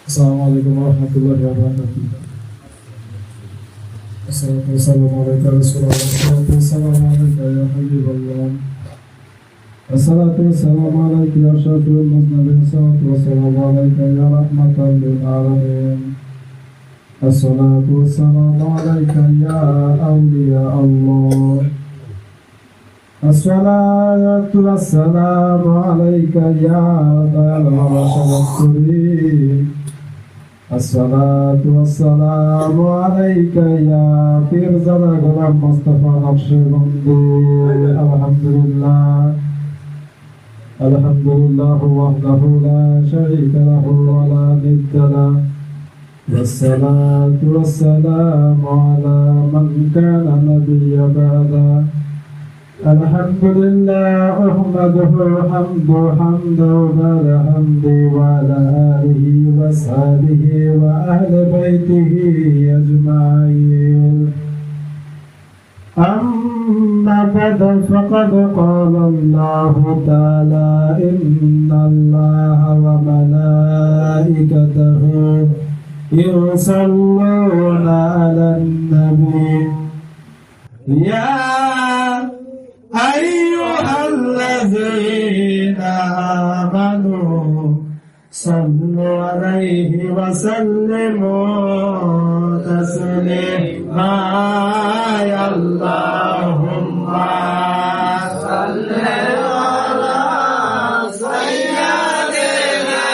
السلام عليكم ورحمة الله وبركاته. الصلاة والسلام عليك يا رسول الله، الصلاة والسلام عليك يا حبيب الله، الصلاة والسلام عليك يا شافع المذنبين، الصلاة والسلام عليك يا رحمة للعالمين، الصلاة والسلام عليك يا أولياء الله، الصلاة والسلام عليك يا دار الرشد الكريم، الصلاة والسلام عليك يا فرزان غلام مصطفى نقشبندي. الحمد لله وحده لا شريك له ولا ند له، والصلاة والسلام على من كان نبيا بعده. الحمد لله أحمده حمدا وبعد حمدي وعلى آله وصحبه وأهل بيته أجمعين. أما بعد فقد قال الله تعالى: إن الله وملائكته يصلون على النبي يا أيها الذين آمنوا صلوا عليه وسلموا تسليما. يا اللهم صل على سيدنا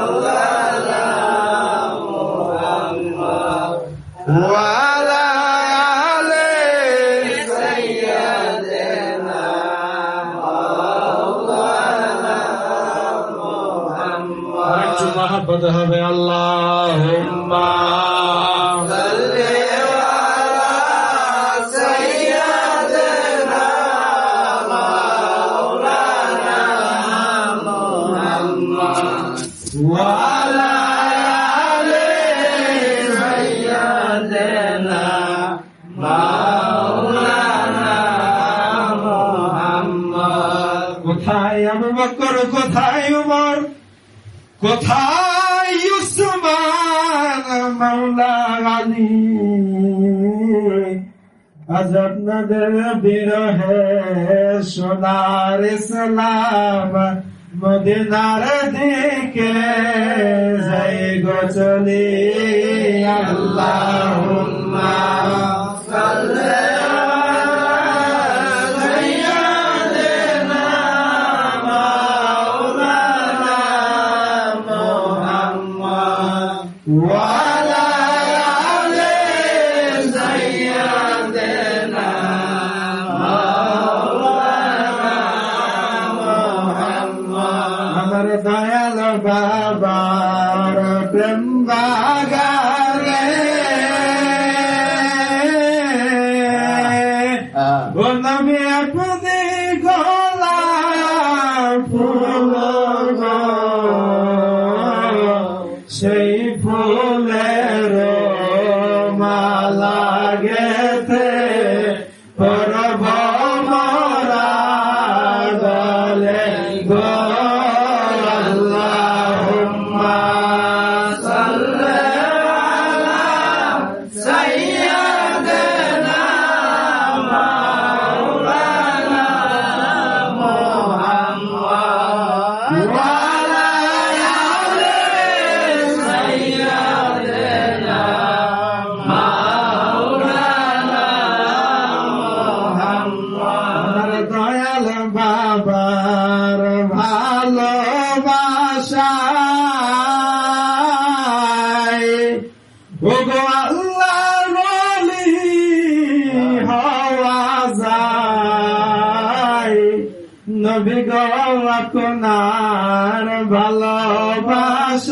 مولانا وعلى آل سيدنا مولانا محمد. محبت هذا اللهم صل على سيدنا مولانا محمد وعلى آل سيدنا مولانا محمد. কোথায় আবু বকর, কোথায় উমর, কোথায় উসমান, মাওলা আলী, আজাদ নদের বিরহে সোনার ইসলাম মদিনার দিকে যাই গো চলি। আল্লাহুম্মা সাল্লি وعلى آل سيدنا مولانا محمد. আমার দয়াল বাবার প্রেম বাগানে ও নবী আপনি গোলাপ ফুল সেই ফুলের মালা গেথে পরব মোরা গলে গো। আল্লাহুম্মা সাল্লি আলা সাইয়্যিদিনা মাওলানা মুহাম্মদ ওয়া বাবার ভালোবাসায় ওগো আল্লাহর ওলি হওয়া যায়। নবী গো আপনার ভালোবাসায়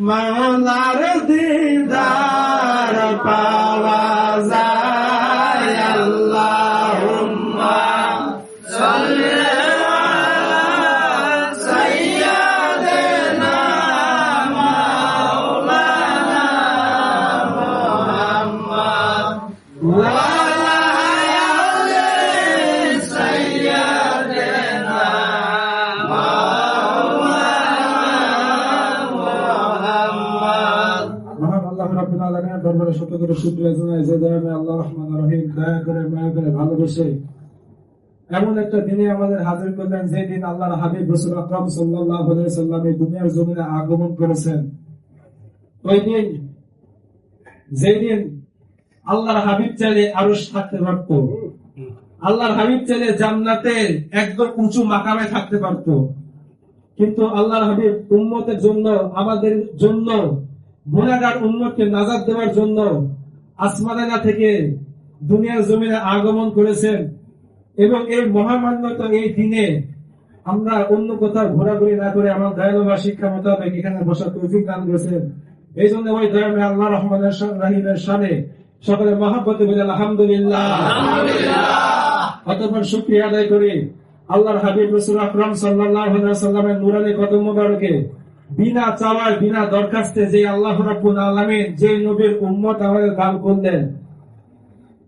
মাওলার দিদার পাওয়া যায়। আল্লাহুম্মা সাল্লি আলা সাইয়্যিদিনা মাওলানা মুহাম্মদ ওয়া আলা আলি সাইয়্যিদিনা মাওলানা আল্লাহ রাব্বুল আলামিনের দরবারে শত করে শুকরিয়া জানাই যে দয়াময় আল্লাহ রহমানুর রহিম দয়া করে মায়া করে ভালোবেসে এমন একটা দিনে আমাদের হাজির করলেন যে দিন আল্লাহর হাবিব রাসূল আকরাম সাল্লাল্লাহু আলাইহি ওয়াসাল্লাম এই দুনিয়ার জমিনে আগমন করেছেন। ওই দিন যেদিন আল্লাহর হাবিব চাইলে আরশ থাকতে পারত, আল্লাহর হাবিব চাইলে জান্নাতে একদম উঁচু মাকামে থাকতে পারত, কিন্তু আল্লাহর হাবিব উম্মতের জন্য, আমাদের জন্য, গুনাহগার উম্মতকে নাজাত দেওয়ার জন্য আসমানানা থেকে দুনিয়ার জমিনে আগমন করেছেন। এবং এই মহামান্যতা এই দিনে আমরা অন্য কোথাও ঘোরাঘুরি না করে আমার দয়ালু শিক্ষা মোতাবেক এখানে বসার তৌফিক দান করেছেন। এই জন্য ওই দয়াময় আল্লাহ রহমানের রহিমের শানে সকলে মহব্বতে বলে আলহামদুলিল্লাহ। অতঃপর শুকরিয়া আদায় করি আল্লাহর হাবিব রাসূল আকরাম সাল্লাল্লাহু আলাইহি ওয়াসাল্লামের নূরানী কদম মোবারকে বিনা চাওয়ায় বিনা দরখাস্তে যে আল্লাহ রাব্বুল আলামিন যে নবীর উম্মত আমাদের দান করলেন,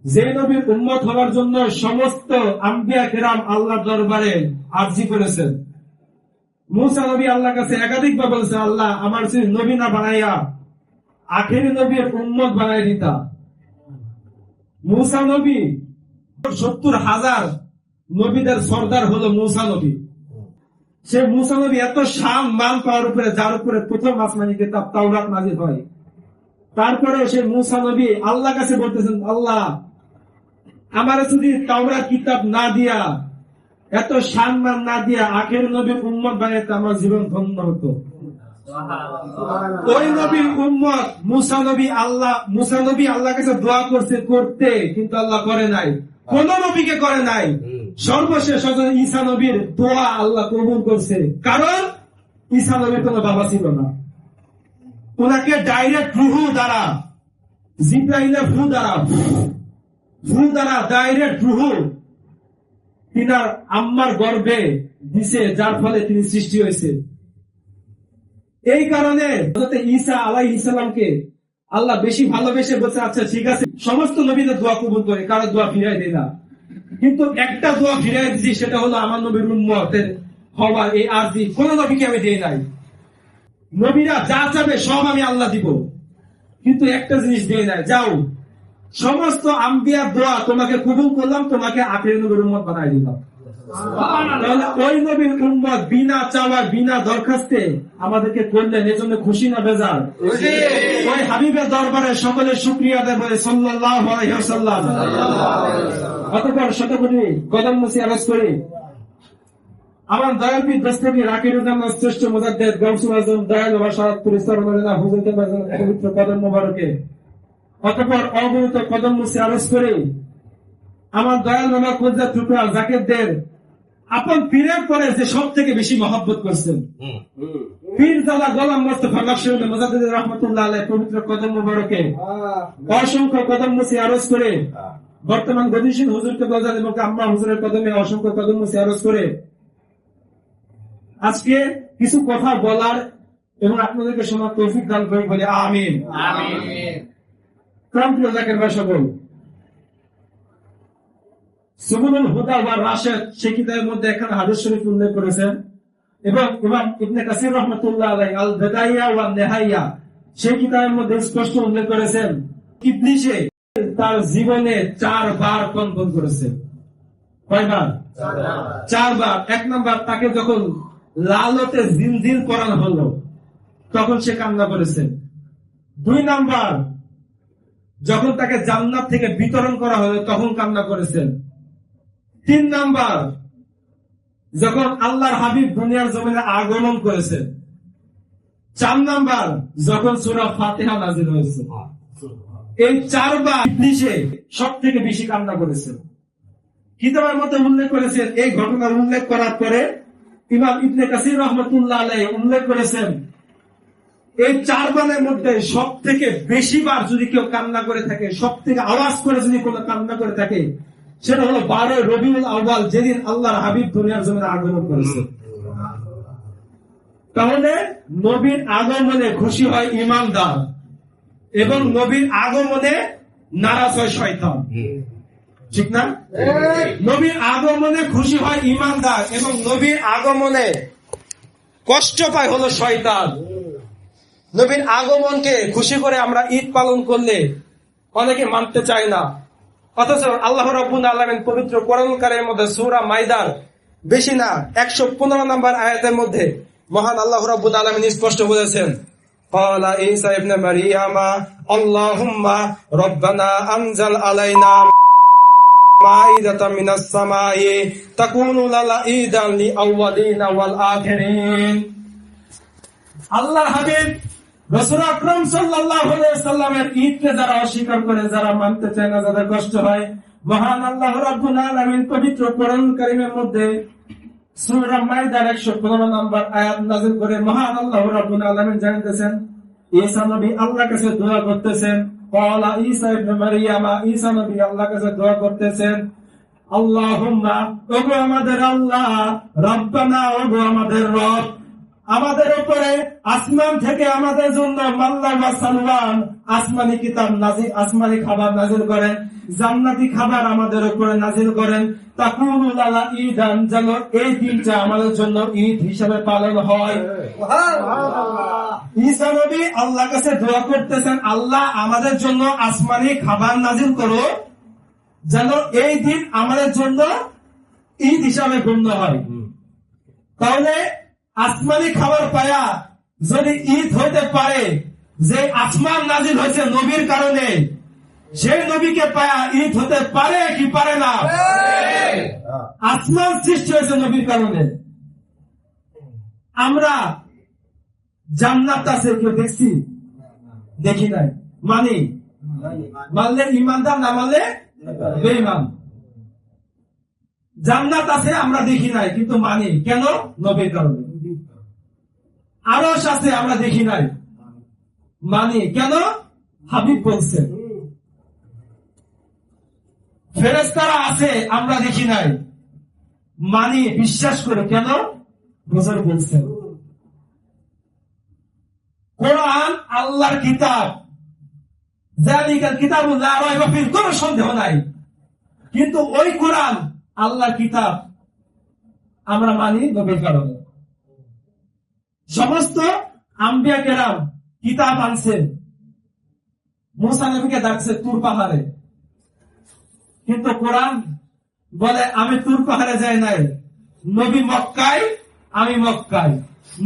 যে নবীর উম্মত হওয়ার জন্য সমস্ত আম্বিয়া কেরাম আল্লাহর দরবারে আরজি করেছেন। মুসা নবী আল্লাহর কাছে একাধিকবার বলেছে, আল্লাহ আমার সেই নবী না বানাইয়া আখেরি নবীর উম্মত বানাই দিতা। মুসা নবী 70,000 নবীদের সর্দার হলো মুসা নবী। সে মুসা নবী এত শান মান পাওয়ার উপরে, যার উপরে প্রথম আসমানী কিতাব তাওরাত নাযিল হয়, তারপরে সে মুসা নবী আল্লাহর কাছে বলতেছেন, আল্লাহ আমার যদি তাওরাত কিতাব না দিয়া, এত সম্মান না দিয়া আখের নবীর উম্মত বানাইতে আমার জীবন ধন্য হতো। ওই নবীর উম্মত মুসা নবী আল্লাহ কাছে দোয়া করতে, কিন্তু আল্লাহ করে নাই, কোন নবীকে করে নাই। সর্বশেষ ঈসা নবীর দোয়া আল্লাহ কবুল করছে, কারণ ঈসা নবীর কোন বাবা ছিল না। ওনাকে ডাইরেক্ট রুহু দ্বারা, জিব্রাইলের রূহ দ্বারা ডাইরেক্ট রুহু তিনার আম্মার গর্ভে দিছে, যার ফলে তিনি সৃষ্টি হয়েছে। এই কারণে হযরত ঈসা আলাইহিস সালামকে আল্লাহ বেশি ভালোবেসে বলছে, আচ্ছা ঠিক আছে, সমস্ত নবীদের দোয়া কবুল করে, কারো দোয়া ফিরাই দেয় না, কিন্তু একটা দোয়া ফিরাই দিচ্ছি, সেটা হলো আমার নবীর উম্মতের হওয়া। এই আরজি কোন নবীকে আমি দেই নাই। নবীরা যা চাবে সব আমি আল্লাহ দিব, কিন্তু একটা জিনিস দিয়ে নাই, যাও সমস্ত আম্বিয়ার দোয়া তোমাকে কবুল করলাম, তোমাকে আখেরি নবীর উম্মত বানাই দিলাম। তাহলে ওই নবীর উম্মত বিনা চাওয়া বিনা দরখাস্তে আমাদেরকে করলেন, এজন্য খুশি না বেজার? ওই হাবিবের দরবারে সকলে শুকরিয়া দেয় বলে সাল্লাল্লাহু আলাইহি ওয়াসাল্লাম। অতঃপর শতকোটি কদম মুছে আরজ করি আমার দয়াল পীর দস্তগীর আকিরুদ্দামান শ্রেষ্ঠ মুজাদ্দিদ গাউসুল আজম দয়াল বাশারাত পরিসরমানা হুজুরকে পবিত্র কদম মোবারকে। অতঃপর অগণিত কদম মুছে আরজ করি আমার দয়াল বাবা কুদরত টুকরা জাকিরদের আপন পীরের পরে যে সব থেকে বেশি মহব্বত করছেন, পীর জালা গোলাম মোস্তফা নকশবন্দি মুজাদ্দিদ রাহমাতুল্লাহ আলাইহি পবিত্র কদম মোবারকে অসংখ্য কদম মুছে আরজ করে বর্তমান গদিশীল হুজুরকে বজায় এবং আম্মা হুজুরের কদমে অসংখ্য কদম মুছে আরজ করে আজকে কিছু কথা বলার এবং আপনাদেরকে শোনার তৌফিক দান করে বলে আমিন। প্রান্তীয় জাকের ভাষা বল সুবুলুল হুদা ওয়া রাশেদ সেই কিতাবের মধ্যে এখানে হাদিস শরীফ উল্লেখ করেছেন, এবং ইমাম ইবনে কাসির রাহমাতুল্লাহ আলাইহি আল বিদাইয়া ওয়া নিহাইয়া সেই কিতাবের মধ্যে স্পষ্ট উল্লেখ করেছেন, ইবলিসে তার জীবনে 4 বার কম্পন করেছে। কয়বার? 4 বার। এক নাম্বার, তাকে যখন লালতে জিনজিল করানো হলো তখন সে কান্না করেছে। 2 নাম্বার, যখন তাকে জান্নাত থেকে বিতরণ করা হলো তখন কান্না করেছেন। 3 নাম্বার, যখন আল্লাহর হাবিব দুনিয়ার জমিনে আগমন করেছেন। 4 নাম্বার, যখন সূরা ফাতিহা নাযিল হয়েছে। এই 4 বার ইবলিসে সব থেকে বেশি কান্না করেছে। কিতাবের মধ্যে উল্লেখ করেছেন, এই ঘটনার উল্লেখ করার পরে ইমাম ইবনে কাসির রাহমাতুল্লাহ আলাইহি উল্লেখ করেছেন, এই 4 বারের মধ্যে সব থেকে বেশি বার যদি কেউ কান্না করে থাকে, সব থেকে আওয়াজ করে যদি কোনো কান্না করে থাকে, সেটা হলো 12 রবিউল আউয়াল, যেদিন আল্লাহর হাবিব দুনিয়ার জমিনে আগমন করেছে। তাহলে নবীর আগমনে খুশি হয় ঈমানদার, এবং নবীর আগমনে নারাজ হয় শয়তান, ঠিক না? নবীর আগমনে খুশি হয় ঈমানদার, এবং নবীর আগমনে কষ্ট পায় হলো শয়তান। নবীর আগমনকে খুশি করে আমরা ঈদ পালন করলে অনেকে মানতে চায় না, অথচ আল্লাহ রাব্বুল আলামিন পবিত্র কোরআন কারীমের মধ্যে সূরা মাইদার বেশি না 115 নম্বর আয়াতের মধ্যে মহান আল্লাহ রাব্বুল আলামিন স্পষ্ট বলেছেন, ক্বালা ঈসা ইবনে মারইয়ামা আল্লাহুম্মা রাব্বানা আনজাল আলাইনা মাইদাতাম মিনাস সামাই তাকুনু লানা ঈদান লিআউয়ালিনা ওয়াল আখিরিন। আল্লাহর হাবিব রাসূল আকরাম সাল্লাল্লাহু আলাইহি ওয়াসাল্লামের ঈদকে যারা অস্বীকার করে, যারা মানতে চায় না, যাদের কষ্ট হয়, মহান আল্লাহ রাব্বুল আলামিন পবিত্র কোরআন কারীমের মধ্যে সূরা মাইদার 115 নম্বর আয়াত নাযিল করে মহান আল্লাহ রাব্বুল আলামিন জানাতেছেন, ঈসা নবী আল্লাহর কাছে দোয়া করতেছেন। ক্বালা ঈসা ইবনে মারইয়ামা, ঈসা নবী আল্লাহর কাছে দোয়া করতেছেন, আল্লাহুম্মা, ওগো আমাদের আল্লাহ, রব্বানা, ওগো আমাদের রব, আমাদের উপরে আসমান থেকে আমাদের জন্য মাল্লা ওয়া সালওয়ান আসমানি কিতাব নাযিল, আসমানি খাবার নাযিল করেন, জান্নাতি খাবার আমাদের উপরে নাযিল করেন, তাকুনু লানা ঈদান, যেন এই দিনটা আমাদের জন্য ঈদ হিসেবে পালন হয়। সুবহানাল্লাহ। ঈসা নবী আল্লাহর কাছে দোয়া করতেছেন, আল্লাহ আমাদের জন্য আসমানি খাবার নাযিল করো, যেন এই দিন আমাদের জন্য ঈদ হিসাবে গণ্য হয়। তাহলে আসমানি খাবার পায়া যদি ঈদ হইতে পারে, যে আসমান নাজিল হয়েছে নবীর কারণে, সেই নবীকে পায়া ঈদ হতে পারে কি পারে না? আসমান সৃষ্টি হয়েছে নবীর কারণে। আমরা জান্নাত আছে কেউ দেখছি? দেখি নাই। মানলে ইমানদার, না মানলে বেঈমান। জান্নাত আছে আমরা দেখি নাই, কিন্তু মানি কেন? নবীর কারণে। আরশ আছে আমরা দেখি নাই, মানি কেন? হাবিব বলছে। ফেরেশতারা আছে আমরা দেখি নাই, মানি বিশ্বাস করে কেন? হুজুর বলছেন। কোরআন আল্লাহর কিতাব, যালিকাল কিতাবু লা রাইবা ফিহি, কোনো সন্দেহ নাই, কিন্তু ওই কোরআন আল্লাহর কিতাব আমরা মানি নবীর কারণে। সমস্ত আম্বিয়া কেরাম কিতাব আনছে, মুসা নবীকে ডাকছে তুর পাহাড়ে, কিন্তু কোরআন বলে আমি তুর পাহাড়ে যাই নাই, নবী মক্কায় আমি মক্কায়,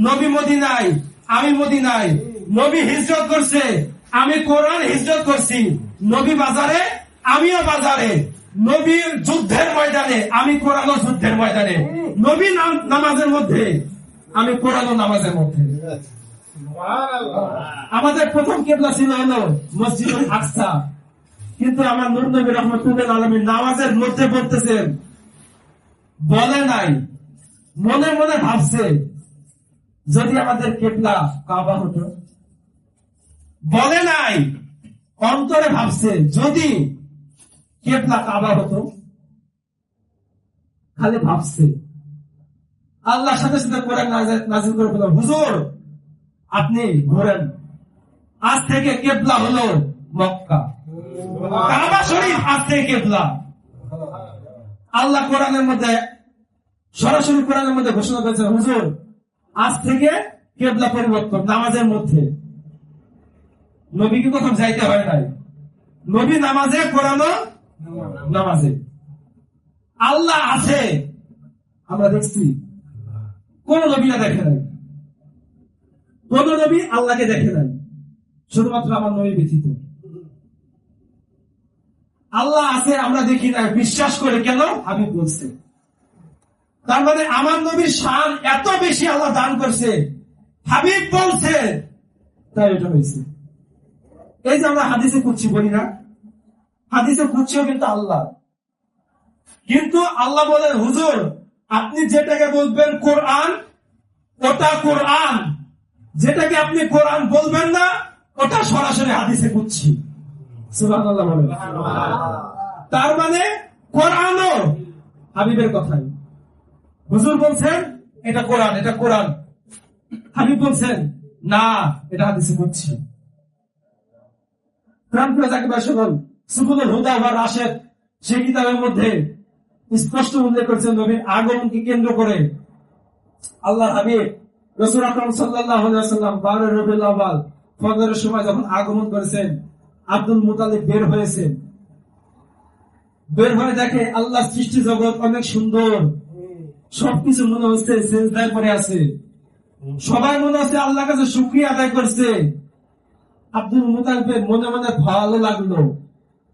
নবী মদিনায় আমি মদিনায়, নবী হিজরত করছে আমি কোরআন হিজরত করছি, নবী বাজারে আমিও বাজারে, নবী যুদ্ধের ময়দানে আমি কোরআনও যুদ্ধের ময়দানে, নবী নামাজের মধ্যে আমি কোরআনও নামাজের মধ্যে। আমাদের প্রথম কিবলা ছিল হলো মসজিদুল আকসা, কিন্তু আমার নূর নবী রাহমাতুল্লাহ আলামিন নামাজের মধ্যে বলতেছেন, বলে নাই, মনে মনে ভাবছে যদি আমাদের কিবলা কাবা হতো। বলে নাই, অন্তরে ভাবছে যদি কিবলা কাবা হতো। খালি ভাবছে। আল্লাহর সাথে সাথে কোরআন নাযিল করে বলল, হুজুর আপনি ঘোরেন, আজ থেকে কিবলা হলো মক্কা, কাবা শরীফ আজ থেকে কিবলা। আল্লাহ কোরআনের মধ্যে সরাসরি কোরআনের মধ্যে ঘোষণা করেছে, হুজুর আজ থেকে কিবলা পরিবর্তন নামাজের মধ্যে। নবীকে কোথাও যাইতে হয় নাই, নবী নামাজে, কোরআনও নামাজে। আল্লাহ আছে আমরা দেখছি, কোন নবীরা দেখে নাই, কোন নবী আল্লাহকে দেখে নাই, শুধুমাত্র আমার নবী ব্যতীত। আল্লাহ আছে আমরা দেখি নাই, বিশ্বাস করে কেন? হাবিব বলছে। তার মানে আমার নবীর শান এত বেশি আল্লাহ দান করছে, হাবিব বলছে, তাই এটা হয়েছে। এই যে আমরা হাদিসে কুদসি বলি না, হাদিসে কুদসিও কিন্তু আল্লাহ, কিন্তু আল্লাহ বলেন, হুজুর আপনি যেটাকে বলবেন কোরআন ওটা কোরআন, যেটাকে আপনি কোরআন বলবেন না ওটা সরাসরি হাদিসে কুদসি। সুবহানাল্লাহ বলেন। তার মানে কোরআনও হাবিবের কথাই। হুজুর বলছেন এটা কোরআন, এটা কোরআন, হাবিব বলছেন না এটা হাদিসে কুদসি। সুবুলুল হুদা ওয়া রাশেদ সেই কিতাবের মধ্যে স্পষ্ট উল্লেখ করেছেন, নবীর আগমনকে কেন্দ্র করে আল্লাহর হাবিব রাসূল আকরাম সাল্লাল্লাহু আলাইহি ওয়াসাল্লাম 12 রবিউল আউয়াল ফজরের সময় যখন আগমন করেছেন, আব্দুল মুতালিব বের হয়েছে। বের হয়ে দেখে আল্লাহ সৃষ্টি জগৎ অনেক সুন্দর, সবকিছু মনে হচ্ছে সিজদায় পড়ে আছে, সবাই মনে হচ্ছে আল্লাহর কাছে শুকরিয়া আদায় করছে। আব্দুল মুতালিবের মনে মনে ভালো লাগলো,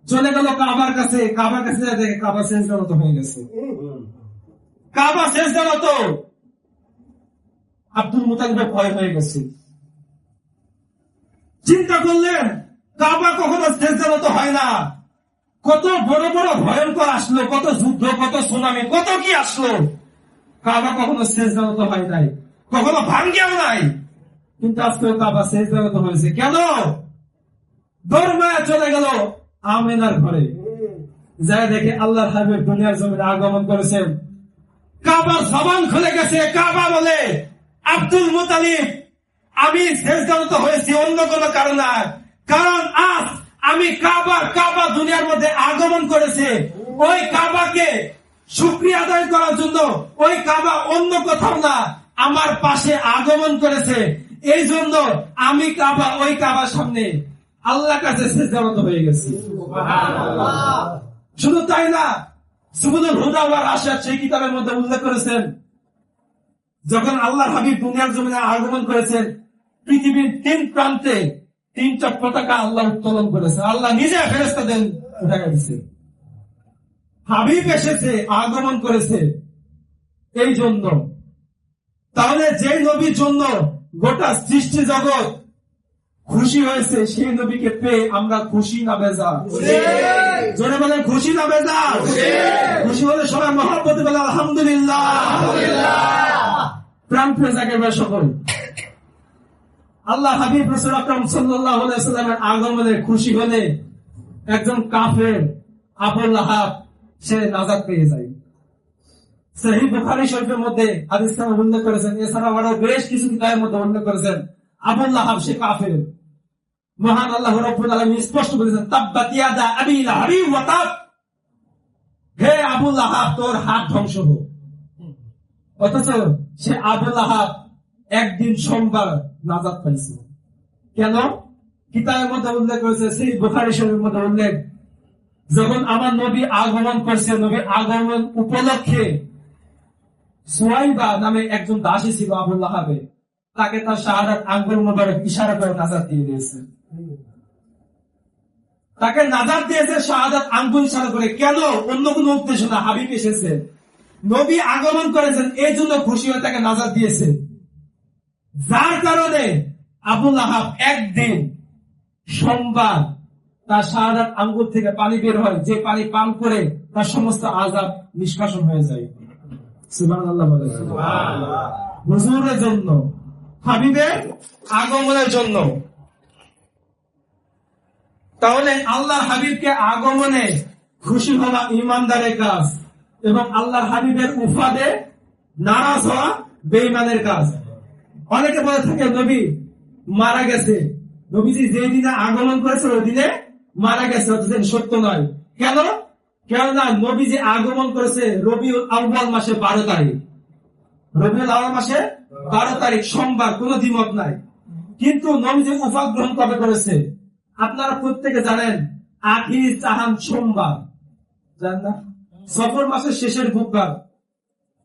চলে গেল কাবার কাছে। কাবার কাছে দেখে কাবা সিজদারত হয়ে গেছে। কাবা সিজদারত। আব্দুল মুতালিবের ভয় হয়ে গেছে। চিন্তা করলেন কাবা কখনো সিজদারত হয় না, কত বড় বড় ভয়ঙ্কর আসলো, কত যুদ্ধ, কত সুনামি, কত কি আসলো, কাবা কখনো সিজদারত হয় নাই, কখনো ভাঙ্গেও নাই। কিন্তু আজকে কাবা সিজদারত হয়েছে। কেন? দরমায়া চলে গেল আমিনার ঘরে, যা দেখে আল্লাহর হাবিব দুনিয়ার জমিনে আগমন করেছেন। কাবার জবান খুলে গেছে। কাবা বলে, আব্দুল মুতালিব, আমি সিজদারত হয়েছি অন্য কোনো কারণ না, কারণ আজ আমি কাবা দুনিয়ার মধ্যে আগমন করেছে। ওই কাবাকে শুকরিয়া আদায় করার জন্য ওই কাবা অন্য কোথাও না, আমার পাশে আগমন করেছে। এই জন্য আমি ওই কাবার সামনে আল্লাহর কাছে সিজদারত হয়ে গেছি। শুধু তাই না, সুবুলুল হুদা ওয়ার রাশাদ সেই কিতাবের মধ্যে উল্লেখ করেছেন, যখন আল্লাহর হাবিব দুনিয়ার জমিনে আগমন করেছেন, পৃথিবীর 3 প্রান্তে 3টা পতাকা আল্লাহ উত্তোলন করেছে। আল্লাহ নিজে ফেরেশতাদের উঠায় দিয়েছে। হাবিব এসেছে, আগমন করেছে এই জন্য। তাহলে যে নবীর জন্য গোটা সৃষ্টি জগৎ খুশি হয়েছে, সেই নবীকে পেয়ে আমরা খুশি না বেজার? জোরে বলেন খুশি না বেজার? খুশি হলে সবাই মহব্বতে বলে আলহামদুলিল্লাহ। প্রাণ প্রিয় জাকির সকল, আল্লাহ হাবিব রাসূল আকরাম সাল্লাল্লাহু আলাইহি ওয়াসাল্লামের আগমনে খুশি হলে একজন কাফের আবু লাহাব সে নাজাত পেয়ে যায়। সহিহ বুখারী শরীফের মধ্যে হাদিসটা উল্লেখ করেছেন, এছাড়া আরো বেশ কিছু কিতাবের মধ্যে উল্লেখ করেছেন। আবু লাহাব সে কাফের। মহান আল্লাহ রাব্বুল আলামিন স্পষ্ট বলেছেন, তাব্বাত ইয়াদা আবি লাহাব ওয়া তাব, হে আবু লাহাব তোর হাত ধ্বংস হোক। অথচ সে আবু লাহাব একদিন সোমবার নাজাত পাইছে। কেন? কিতাবের মধ্যে উল্লেখ করেছে, সেই বুখারী শরীফের মধ্যে উল্লেখ, যখন আমার নবী আগমন করছে, নবী আগমন উপলক্ষে সুয়াইবা নামে একজন দাসী ছিল আবু লাহাবে, তাকে তার শাহাদাত আঙ্গুল মোবারক ইশারা করে নাজাত দিয়ে দিয়েছে। তাকে নাজাত দিয়েছে শাহাদাত আঙ্গুল ইশারা করে। কেন? অন্য কোনো উদ্দেশ্য না, হাবিব এসেছে, নবী আগমন করেছেন, এই জন্য খুশি হয়ে তাকে নাজাত দিয়েছে। যার কারণে আবু লাহাব একদিন সোমবার তার শাহাদাত আঙ্গুল থেকে পানি বের হয়, যে পানি পান করে তার সমস্ত আযাব নিষ্কাশন হয়ে যায়। সুবহানাল্লাহ বলেন। হুজুরের জন্য, হাবিবের আগমনের জন্য। তাহলে আল্লাহর হাবিবকে আগমনে খুশি হওয়া ইমানদারের কাজ, এবং আল্লাহর হাবিবের উফাদে নারাজ হওয়া বেঈমানের কাজ। অনেকে বলে থাকে নবী মারা গেছে, নবীজি যেই দিনে আগমন করেছে ওই দিনে মারা গেছে, অথচ সত্য নয়। কেন? কেননা নবীজি আগমন করেছে রবিউল আউয়াল মাসে 12 তারিখ। রবিউল আউয়াল মাসে 12 তারিখ সোমবার, কোনো দ্বিমত নাই। কিন্তু নবীজি উফাদ গ্রহণ কবে করেছে? আপনারা প্রত্যেকে জানেন, আখির চাহান সোমবার, জানেন না? সফর মাসের শেষের বুধবার,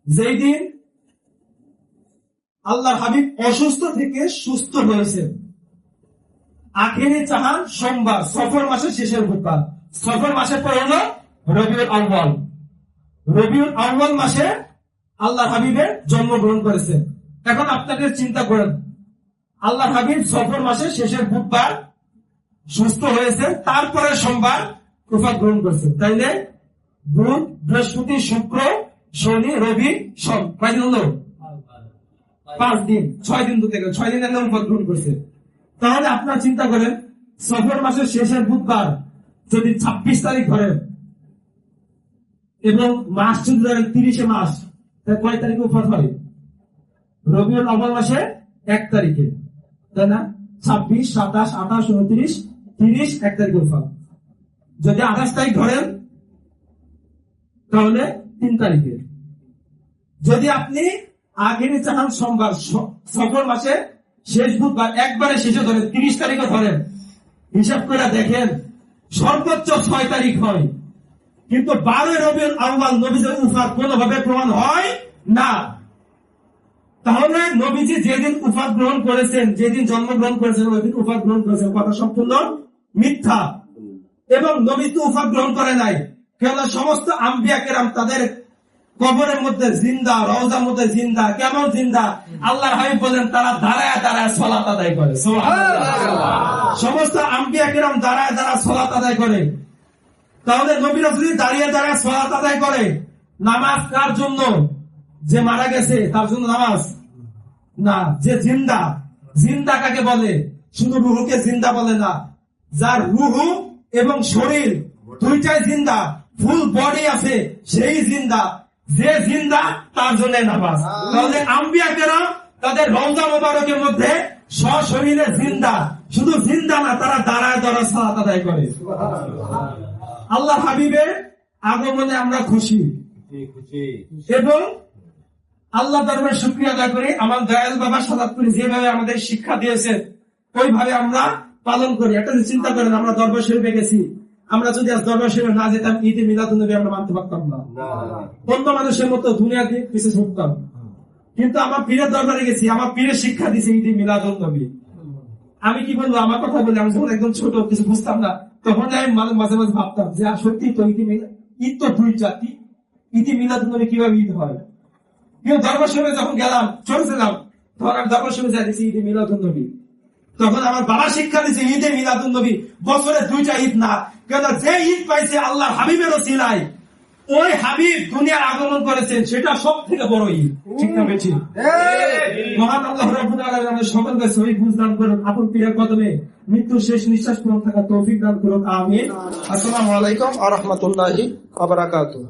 যেই দিন আল্লাহর হাবিব অসুস্থ থেকে সুস্থ হয়েছে। আখিরি চাহান সোমবার, সফর মাসের শেষের বুধবার। সফর মাসের পর হলো রবিউল আউয়াল। রবিউল আউয়াল মাসে আল্লাহর হাবিবের জন্মগ্রহণ করেছে। এখন আপনাদের চিন্তা করেন, আল্লাহর হাবিব সফর মাসের শেষের বুধবার সুস্থ হয়েছে, তারপরে সোমবার উফাত গ্রহণ করছে। তাইলে বুধ, বৃহস্পতি, শুক্র, শনি, রবি, সোম, কয়দিন হলো? 5 দিন, 6 দিন ধরে গেল, 6 দিনের নাম উফাত গ্রহণ করছে। তাহলে আপনারা চিন্তা করেন, সফর মাসের শেষের বুধবার যদি 26 তারিখ ধরেন এবং মাস যদি ধরেন 30 মাস, তাহলে কয় তারিখে উফাত হয়? রবিউল আউয়াল মাসে 1 তারিখে, তাই না? 26, 27, 28, 29, 30, 1 তারিখে উফাত। যদি 28 তারিখ ধরেন তাহলে 3 তারিখে। যদি আপনি আখেরি চাহান সোমবার, সফর মাসে শেষ বুধবার, একবারে শেষে ধরেন 30 তারিখও ধরেন, হিসাব করে দেখেন সর্বোচ্চ 6 তারিখ হয়, কিন্তু 12 রবিউল আউয়াল নবীজির উফাত কোনোভাবে প্রমাণ হয় না। তাহলে নবীজি যেদিন উফাত গ্রহণ করেছেন, যেদিন জন্মগ্রহণ করেছেন, ওই দিন উফাত গ্রহণ করেছেন, কথা সম্পূর্ণ মিথ্যা। এবং নবী তো উফাত গ্রহণ করে নাই, কেননা সমস্ত আম্বিয়া কেরাম তাদের কবরের মধ্যে জিন্দা, রওজার মধ্যে জিন্দা। কেমন জিন্দা? আল্লাহর হাবিব বলেন তারা দাঁড়ায় দাঁড়ায় সালাত আদায় করে। সুবহানাল্লাহ। সমস্ত আম্বিয়া কেরাম দাঁড়ায় দাঁড়ায় সালাত আদায় করে। তাহলে নবী রাসূল দাঁড়িয়ে দাঁড়ায় সালাত আদায় করে। নামাজ কার জন্য? যে মারা গেছে তার জন্য নামাজ না, যে জিন্দা। জিন্দা কাকে বলে? শুধু রুহুকে জিন্দা বলে না, যার রুহু এবং শরীর দুইটাই জিন্দা, ফুল বডি আছে, সেই জিন্দা। যে জিন্দা তার জন্য নামাজ। তাহলে আম্বিয়া কেরাম তাদের রওজা মোবারকের মধ্যে সশরীরে জিন্দা, শুধু জিন্দা না, তারা দাঁড়ায় দাঁড়ায় সালাত আদায় করে। আল্লাহ হাবিবের আগমনে আমরা খুশি এবং আল্লাহ দরবারে শুকরিয়া আদায় করি। আমার দয়াল বাবা সাদাতপুরি যেভাবে আমাদের শিক্ষা দিয়েছেন ওইভাবে আমরা পালন করি। একটা চিন্তা করেন, আমরা দরবার শরীফে গেছি, আমরা যদি আজ দরবার শরীফে না যেতাম, ঈদে মিলাদুন্নবী আমরা মানতে পারতাম না, অন্য মানুষের মতো দুনিয়াতে পিছিয়ে ছুটতাম। কিন্তু আমার পীরের দরবারে গেছি, আমার পীরের শিক্ষা দিছে ঈদে মিলাদুন্নবী। আমি কি বলবো, আমার কথা বলি, আমি যখন একদম ছোট কিছু বুঝতাম না, তখন আমি মাঝে মাঝে ভাবতাম যে সত্যি তো ঈদ তো দুইটা, ঈদে মিলাদুন্নবী কিভাবে ঈদ হয়। কিন্তু দরবার শরীফে যখন গেলাম, চলেছিলাম, তখন আমি দরবার শরীফে যাই দিচ্ছি ঈদে মিলাদুন্নবী। তখন আমার বাবা শিক্ষা দিচ্ছে ঈদে মিলাদুন্নবী বছরে দুইটা ঈদ না, কেন যে ঈদ পাইছে আল্লাহর হাবিবের ওসিলায়, ওই হাবিব দুনিয়ার আগমন করেছেন, সেটা সব থেকে বড় ঈদ। ঠিক না বেশি? মহান আল্লাহ রাব্বুল আলামিন আমাদের সকলকে সহিহ বুঝ দান করুন, আপন পীরের কদমে মৃত্যুর শেষ নিঃশ্বাস পর্যন্ত থাকা তৌফিক দান করুন। আমিন। আসসালামু আলাইকুম ওয়া রাহমাতুল্লাহি ওয়া বারাকাতুহু।